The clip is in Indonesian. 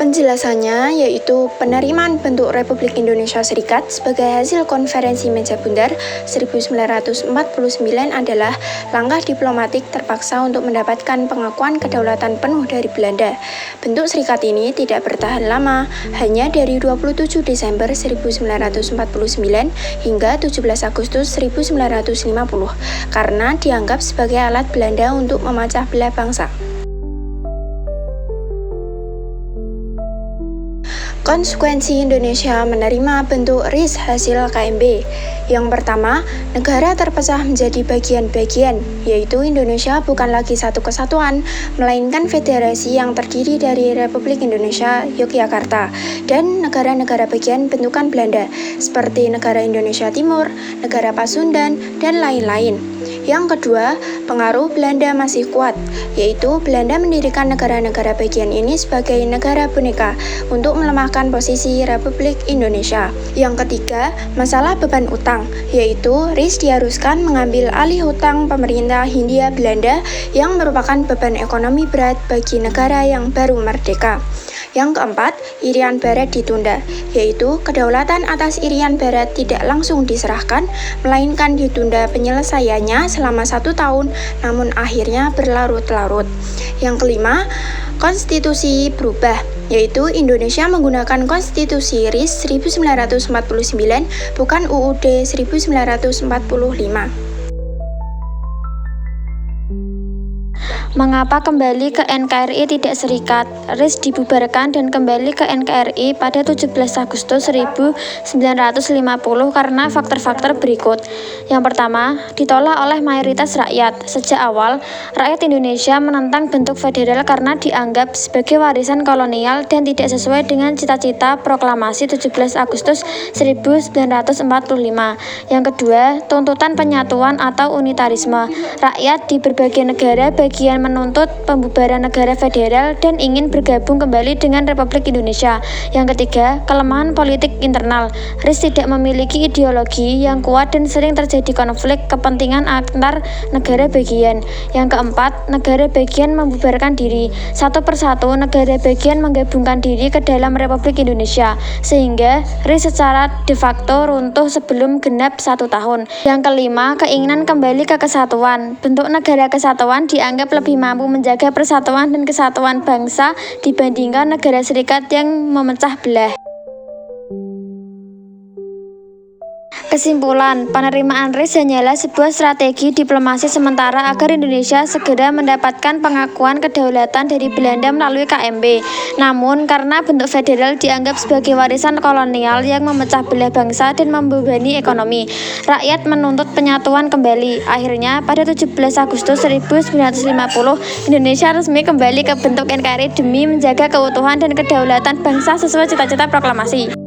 Penjelasannya yaitu penerimaan bentuk Republik Indonesia Serikat sebagai hasil konferensi meja bundar 1949 adalah langkah diplomatik terpaksa untuk mendapatkan pengakuan kedaulatan penuh dari Belanda. Bentuk serikat ini tidak bertahan lama, hanya dari 27 Desember 1949 hingga 17 Agustus 1950, karena dianggap sebagai alat Belanda untuk memecah belah bangsa. Konsekuensi Indonesia menerima bentuk RIS hasil KMB. Yang pertama, negara terpecah menjadi bagian-bagian, yaitu Indonesia bukan lagi satu kesatuan, melainkan federasi yang terdiri dari Republik Indonesia Yogyakarta dan negara-negara bagian bentukan Belanda, seperti negara Indonesia Timur, negara Pasundan, dan lain-lain. Yang kedua, pengaruh Belanda masih kuat, yaitu Belanda mendirikan negara-negara bagian ini sebagai negara boneka untuk melemahkan posisi Republik Indonesia. Yang ketiga, masalah beban utang, yaitu RIS diharuskan mengambil alih hutang pemerintah Hindia Belanda yang merupakan beban ekonomi berat bagi negara yang baru merdeka. Yang keempat, Irian Barat ditunda, yaitu kedaulatan atas Irian Barat tidak langsung diserahkan, melainkan ditunda penyelesaiannya selama 1 tahun, namun akhirnya berlarut-larut. Yang kelima, konstitusi berubah, yaitu Indonesia menggunakan konstitusi RIS 1949, bukan UUD 1945. Mengapa kembali ke NKRI tidak serikat? RIS dibubarkan dan kembali ke NKRI pada 17 Agustus 1950 karena faktor-faktor berikut. Yang pertama, ditolak oleh mayoritas rakyat. Sejak awal, rakyat Indonesia menentang bentuk federal karena dianggap sebagai warisan kolonial dan tidak sesuai dengan cita-cita proklamasi 17 Agustus 1945. Yang kedua, tuntutan penyatuan atau unitarisme. Rakyat di berbagai negara bagian menuntut pembubaran negara federal dan ingin bergabung kembali dengan Republik Indonesia. Yang ketiga, kelemahan politik internal. RIS tidak memiliki ideologi yang kuat dan sering terjadi konflik kepentingan antar negara bagian. Yang keempat, negara bagian membubarkan diri. Satu persatu negara bagian menggabungkan diri ke dalam Republik Indonesia, sehingga RIS secara de facto runtuh sebelum genap 1 tahun. Yang kelima, keinginan kembali ke kesatuan. Bentuk negara kesatuan dianggap lebih mampu menjaga persatuan dan kesatuan bangsa dibandingkan negara serikat yang memecah belah. Kesimpulan, penerimaan RIS hanyalah sebuah strategi diplomasi sementara agar Indonesia segera mendapatkan pengakuan kedaulatan dari Belanda melalui KMB. Namun, karena bentuk federal dianggap sebagai warisan kolonial yang memecah belah bangsa dan membebani ekonomi, rakyat menuntut penyatuan kembali. Akhirnya, pada 17 Agustus 1950, Indonesia resmi kembali ke bentuk NKRI demi menjaga keutuhan dan kedaulatan bangsa sesuai cita-cita proklamasi.